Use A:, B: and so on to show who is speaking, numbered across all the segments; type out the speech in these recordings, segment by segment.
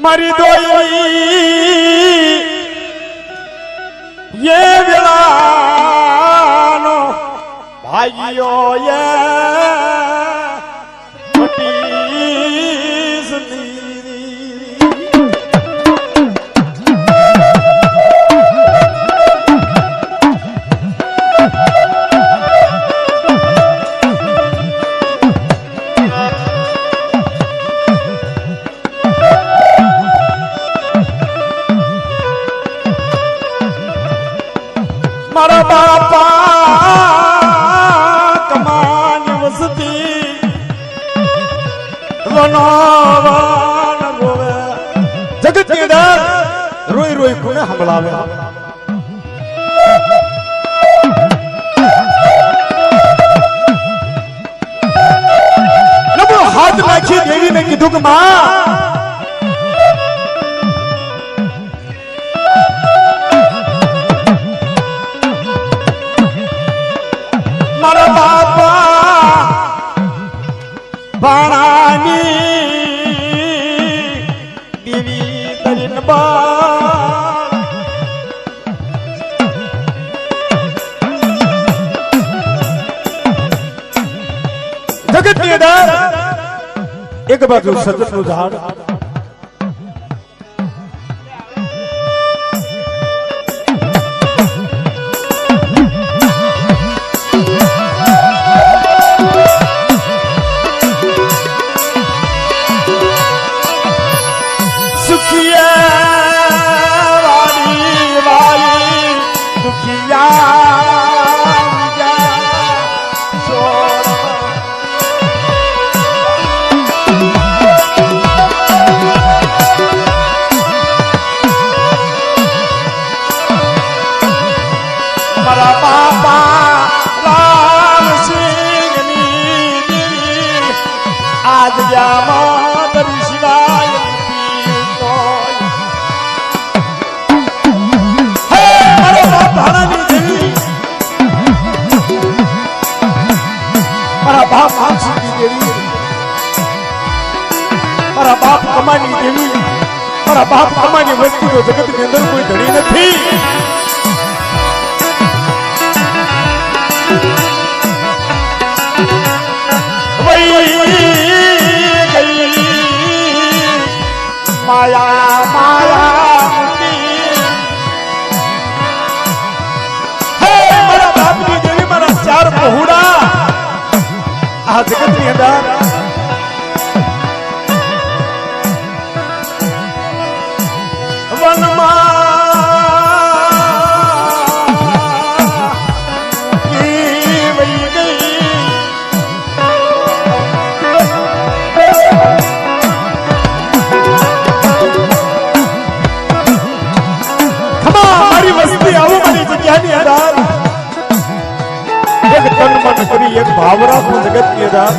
A: મારી દોઈ ये વેળાનો ભાઈઓ એ मारा बापा कमान वसती वनवान रोवे जगत के अंदर रोई रोई कोने हमलावे नबो हाथ नाखी देवी ने कीधु के मां मारा बापा बाणानी देवी तरिन बा जगत के अंदर एक बाजू सजन नु झाड़ मारा बापा राम सिंह नी देवी आज या मातर शिवाय मारा बापा रानी देवी मारा बाप मानसी देवी मारा बाप कमानी देवी मारा बाप कमानी वस्तु तो जगत के अंदर कोई धनी नहीं माया माया मारा बाप की देवी मारा चार बहुड़ा आ जगत के अंदर वनमा एक तन मन करी एक भावरा को जगत के दास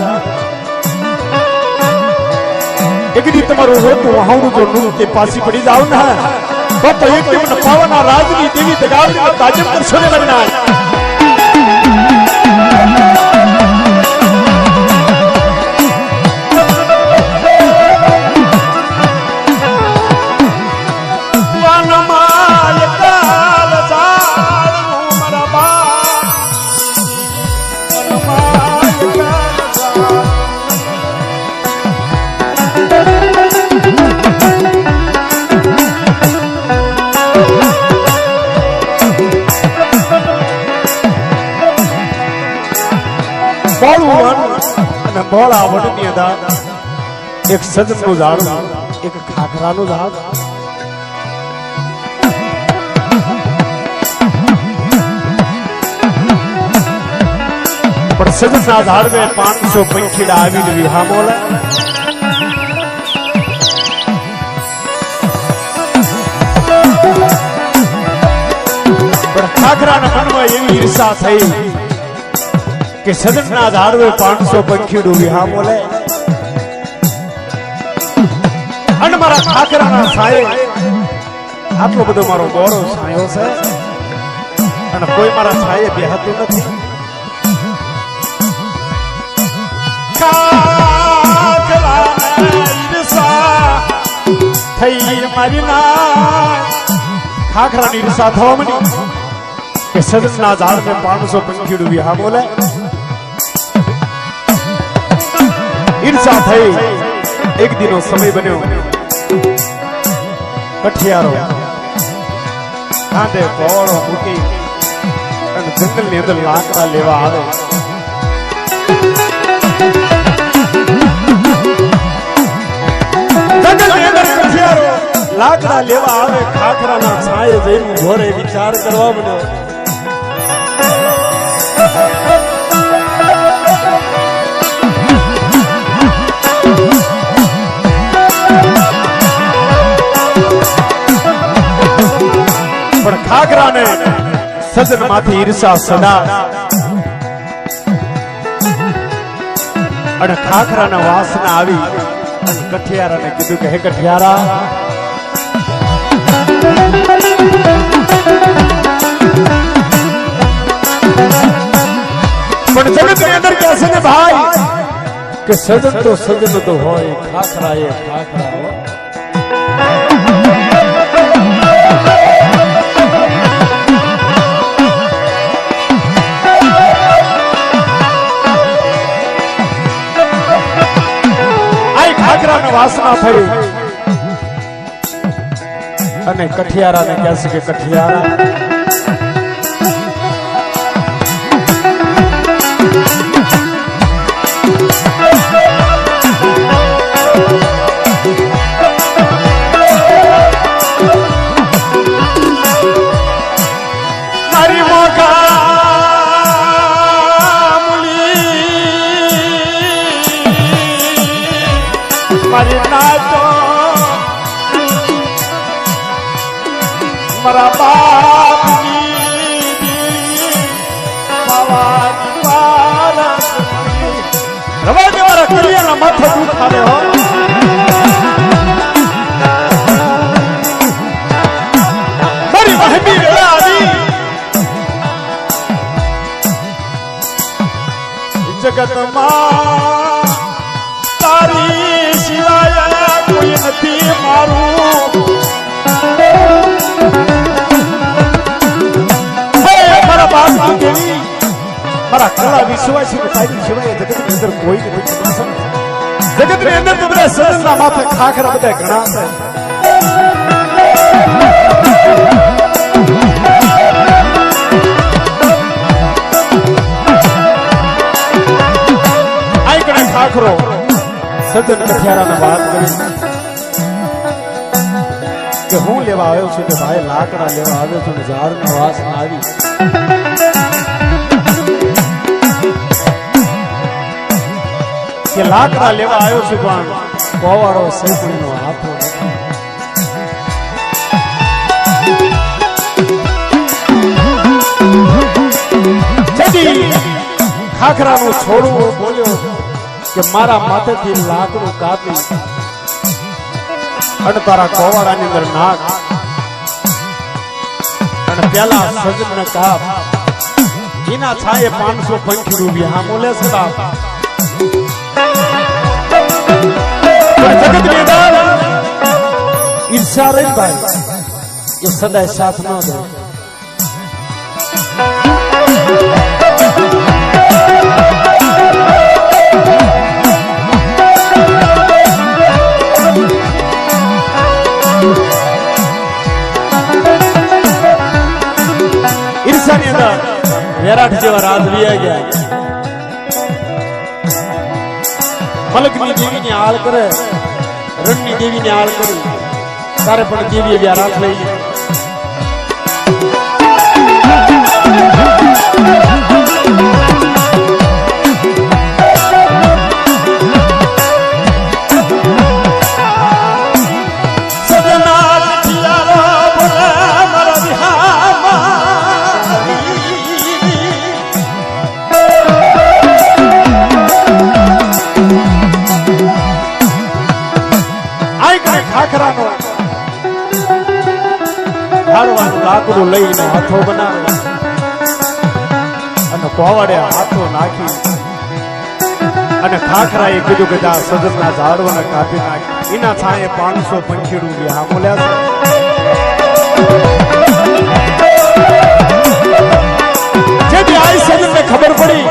A: एक दी तुम्हारो हो तो वहां जो नूर के पासी पड़ी जाओ ना तो एक दिन पावना राजनी देवी दगाव में ताजम कर सोने लगना बोला वडनी दा एक सजन नु झाड़ एक खाखरा नु झाड़ पर सजन ना झाड़ में 500 पंखीड़ा आवी विहा मोला पर खाखरा ना मन में एवी ईर्षा थई के सजन ना आधार में 500 पंखी डूबी हाँ बोले अन मारा खाकरा ना साये आटलो बधो मारो गोरो सायो से अन कोई मारा साये बेहतु नथी खाकरा ईर्षा थई મારી ના ખાખરાની ઈર્ષા થવા મની કે સજનના ઝાડ મે 500 પંખીડું વિહા બોલે ઈર્ષા થઈ એક દિનો સમય બન્યો કઠિયારો કાંધે કોળો મૂકી અને જંગલની અંદર લાકડા લેવા આવે જંગલની અંદર કઠિયારો લાકડા લેવા આવે ખાખરાના છાંયે જઈને ઘોરે વિચાર કરવા બન્યો પણ ખાખરાને સજન માંથી ઈર્ષા સદા અને ખાખરાના વાસના આવી અને કઠિયારાને કીધું કે હે કઠિયારા પણ જગતની અંદર કહે છે ને ભાઈ કે સજન તો હોય ખાખરા એ ખાખરા હોય વાસના થઈ અને કઠિયારાને કહે છે કે કઠિયારા મારી મોગા મારી નાચો મારા બાપની બાવાની પારસ રવા દે મારા કરિયાના માથે દુખ આવે હો મારી વહમી વેળાની જગતમાં તારી સિવાય કોઈ નથી મારું મારા બાપ કેવી મારા કલા વિશ્વાસી તારી સિવાય જગતની અંદર કોઈ નથી જગતની અંદર તો બધા સજનના માથે ખાખરા બધા ઘણા છે આઈ કણે ખાખરો સજન કઠિયારાને વાત કરી કે હું લેવા આવ્યો છું કે ભાઈ લાકડા લેવા આવ્યો છું ને ઝાડના વાસના આવી કે લાકડા લેવા આવ્યો છું પણ કોવાળો સૈપણીનો હાથો ખાખરાનું છોડવું બોલ્યો કે મારા માથેથી લાકડું કાપી અને તારા કોવાડાની અંદર નાખ અને પેલા સજનને કાપ એના છાયે 500 પંખીડું વિહા મોલે સદા જગતની અંદર ઈર્ષા રહી ભાઈ એ સદાય સાથ ન દે ઈર્ષાની અંદર વિરાટ જેવા રાજવી ગયા મલકની દેવીને આળ કરે રણની દેવીને આળ કરી તારે પણ દેવી એવી રાત લઈ ખાખરાનો ઝાડવાનું લાકડું લઈને હાથો બનાવે અને કોવાડે હાથો નાખી અને ખાખરાએ કીધું કે જા સજનના ઝાડવાને કાપી નાખ. એના છાંયે 500 પંખીડું વિહા બોલ્યા છે. જેથી આ સજનને ખબર પડી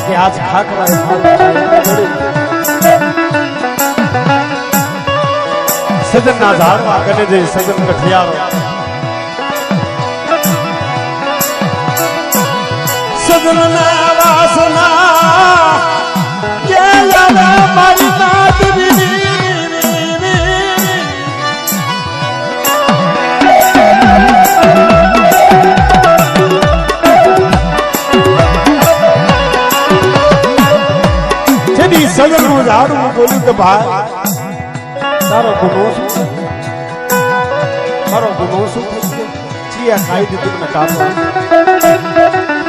A: કે આજ ખાખરાએ સજનના ઝાડવા કને જઈ સજન કઠિયારો સજનના વાસના મારી નાત જેથી સજનનું ઝાડવું બોલ્યું કે ભાઈ તારો ગુનો શું મારો ગુનો શું ચિયા ખાઈ દીધું મને કાપો.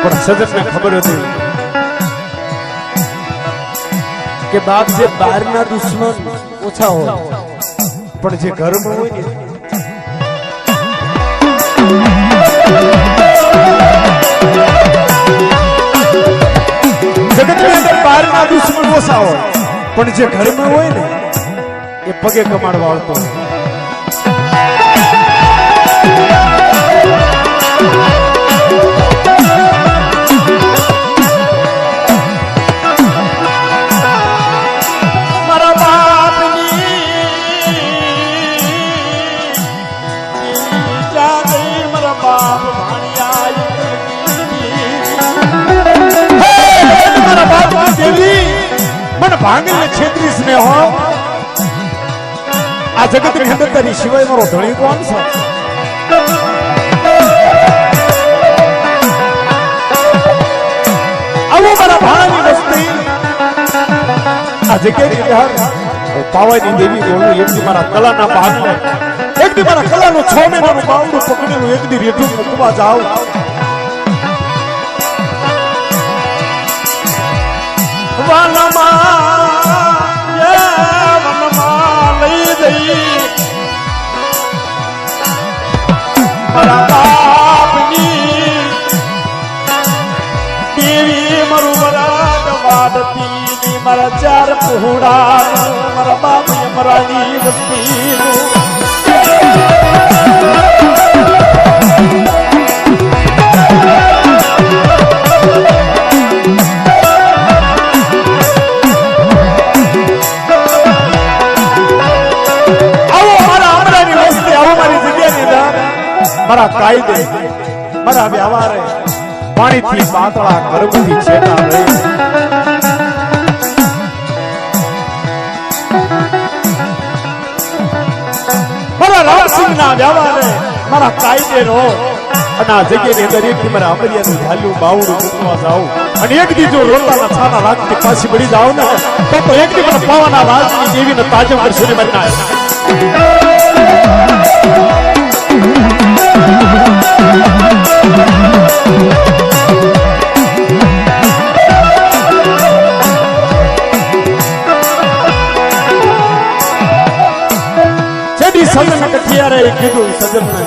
A: પણ સજનને ખબર હતી કે બાપ જે બહારના દુશ્મન ઓછા હોય પણ જે ઘરમાં હોય ને જગતની અંદર બહારના દુશ્મન ઓછા હોય પણ જે ઘરમાં હોય ને એ પગે કમાડવા આવતો હોય. ભાંગીને 36 ને હો આ જગતની અંદર તારી સિવાય મારો ધણી કોણ છે? આવો મારા ભાણાની વસ્તી આ જગ્યાની યાર પાવાની દેવી બોલું એકદી મારા કલાના ભાગને એકદી મારા કલાનો 6 મહિનાનું બાવડું પકડેલું એકદી રેઠું મૂકવા જાવ. વનમાં લઈ જઈ મારા બાપની દેવી મારું વરાડ વાડતી મારા 4 પહોળા મારા બાપ યમરાની વસ્તીનું મારા કાયદે મારા વ્યવહારે પાણીથી પાતળા ગર્ભથી છેટા રહી મારા રામસિંહના વ્યવહારે મારા કાયદે રો અને આ જગ્યાની અંદર એકથી મારા અમરિયાનું ઝાલ્યું બાવડું મૂકવા જાઉં અને એકદી જો રોતાના છાના રાખતી પાછી પડી જાવ ને તો એકદી મને પાવાના રાજની દેવીને તાજમ કરશે ને બનાય. જેથી સજન કઠિયારે કીધું સજનને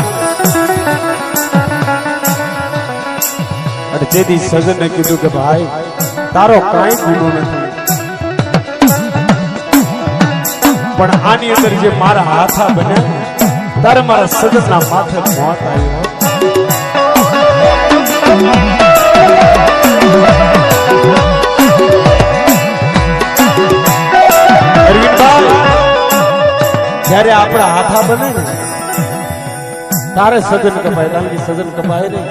A: અને જેથી સજનને કીધું કે ભાઈ તારો કાંઈ ગુનો નથી પણ આની અંદર જે મારા હાથા બને તારે મારા સજનના માથે મોત આવ્યો. અરવિંદભાઈ જયારે આપણા હાથા બને ને તારે સજન કપાય તારી સજન કપાય ને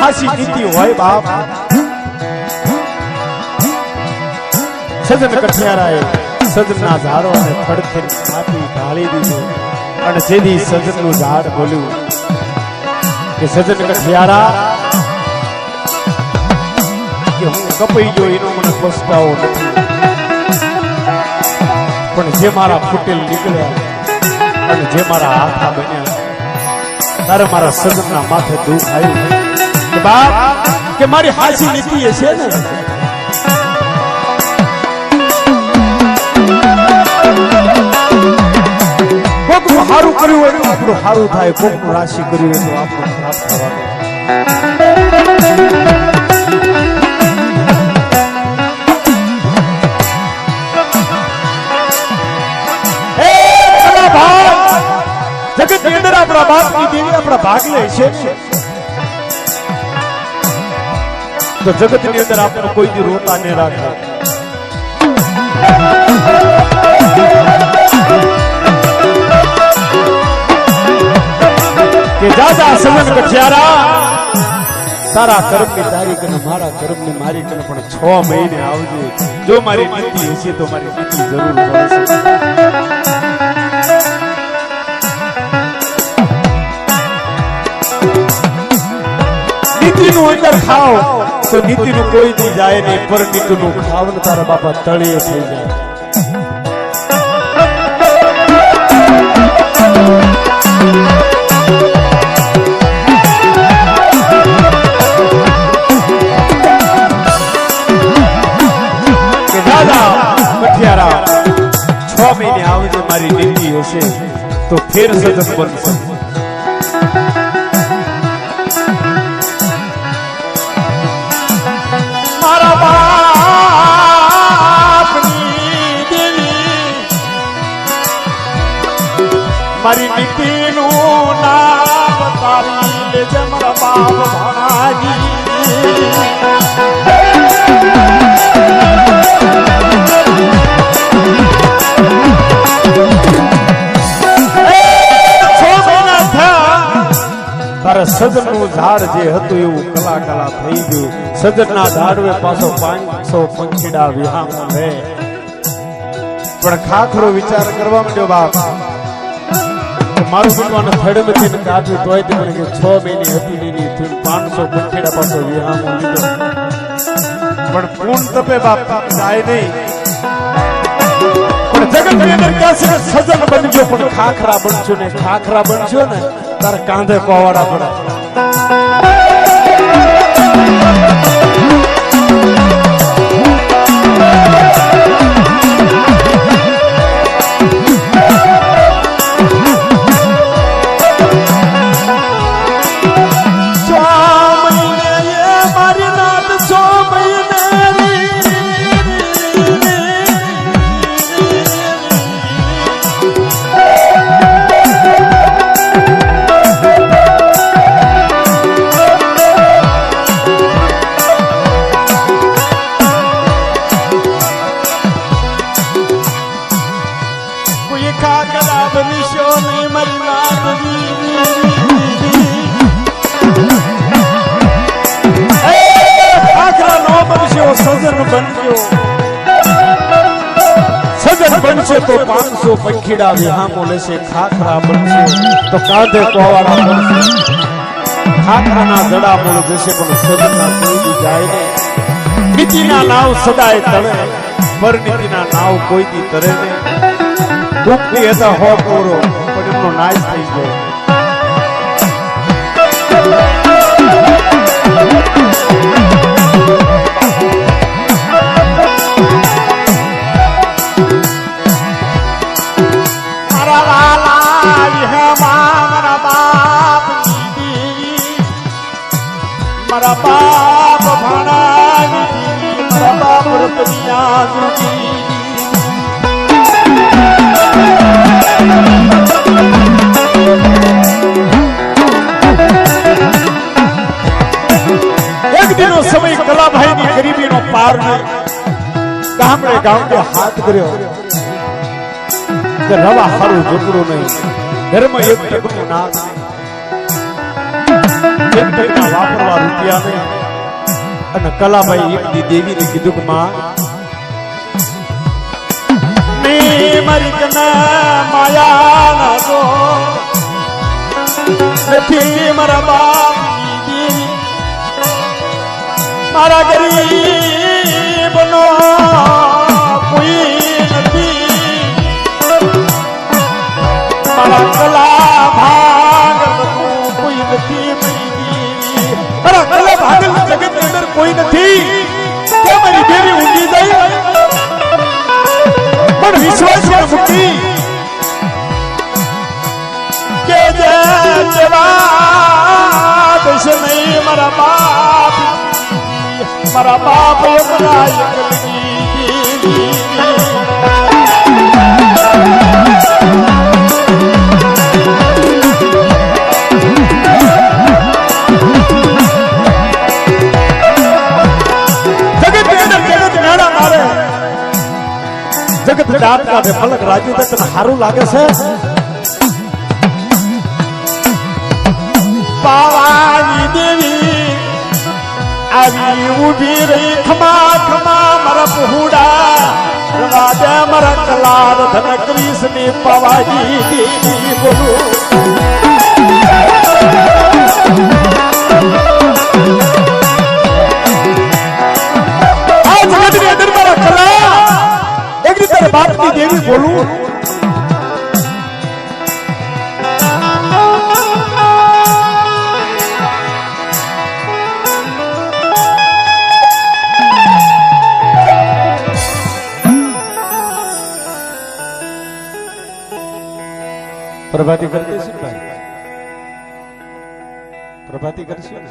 A: હાસી નીતિ હોય બાપ સજન કઠિયારાએ સજનના ઝાડોને થડથડ કાપી ઢાળી દીધું અને જેથી સજનનું ઝાડ બોલ્યું કે સજન કઠિયારા કે હું કપાઈ ગયો એનો મને પસ્તાવો નથી, પણ જે મારા ફૂટેલ નીકળ્યા અને જે મારા હાથા બન્યા તારે મારા સજનના માથે દુઃખ આવ્યું કે બાપ કે મારી હાચી નીતિ છે ને કોકનું સારું કર્યું હોય તો આપણું સારું થાય, કોકનું રાશિ કર્યું હોય તો આપણું ખરાબ થવાનું. જગત ની અંદર આપણા બાપ ની દેવી આપણા ભાગ લે છે તો જગત ની અંદર આપણે કોઈ દી રોતા નહીં રાખે. કે દાદા સજન કઠિયારા તારા કર્મની તારીખ અને મારા કર્મની મારી કને પણ 6 મહિને આવજે, જો મારી નીતિ હશે તો મારી નીતિ જરૂર મળશે. નીતિનું અંદર ખાઓ તો નીતિનું કોઈ દી જાય નહીં, પર નીતિનું ખાવ ને તારા બાપા તળિયે થઈ જાય. કે દાદા કઠિયારા 6 મહિને આવજે, મારી નીતિ હશે તો ફેર સજન બનશે. મારી નીતિનું નામ તારી લેજે મારા બાપ ભાણાજી. તારા સજનનું ઝાડ જે હતું એવું કલા કલા થઈ ગયું. સજનના ઝાડવે પાછો 500 પંખીડા વિહામો લે, પણ ખાખરો વિચાર કરવા માંડ્યો બાપ મારું બેટવાને થડમેથી ને કાપ્યું તોય તે મને 6 મહિને હતી ની 500 પંખીડા પાછો વિહામો લીધો, પણ પૂર્ણ તપે બાપ જાય નહીં. પણ જગત ની અંદર કહે છે સજન બનજો પણ ખાખરા બનશો ને, ખાખરા બનશો ને તારે કાંધે પવાડા પડે. સજન બનશે તો 500 પંખીડા વિહામો લેશે, ખાખરા બનશે તો કાંધે પવાડા બનશે. ખાખરાના જડા મોલ જશે પણ સજનના કોઈ જાય નહીં. નીતિના નાવ સદાય તળે, પર નીતિના નાવ કોઈ દી તરે નહીં. દુઃખની હતા હો કોરો પણ એમનો નાશ થઈ ગયો. મારા બાપ ભાણાજી, મારા બાપ રતનિયાજી. એક દિનો સમય કલાભાઈની ગરીબીનો પાર નહીં, ગામડે ગામડે હાથ કર્યો કે રવા હારું ઝૂકડું નહીં, ઘરમાં એક ટકનું નાક વાપરવા રૂપિયા નહીં. અને કલાભાઈ એક દી દેવીને કીધું કે માં મારી કને માયા ના જો નથી મારા બાપની દેવી મારા ગરીબનો કોઈ નથી મારા કલા ભાગલ કોઈ નથી મારા કલા ભાગલ જગત ની અંદર કોઈ નથી કે મારી દેવી ઊંઘી જાય પણ વિશ્વાસ ને મુક્તિ કે જે જેવા દશે નહીં મારા બાપ એ મારા એકલની જગત જાત કાઢે મલક રાજી તને સારું લાગે છે પાવાની દેવી આવી ઊભી રહી ખમા ખમા મારા પહોડા રવા દે મારા કલાર ધન ક્રિષ્ની પાવાની દેવી બોલું આ જગતની અંદર મારા કલા એક રીતે બાપની દેવી બોલું પ્રભાતી કરતી શું ભાઈ પ્રભાતી કરશું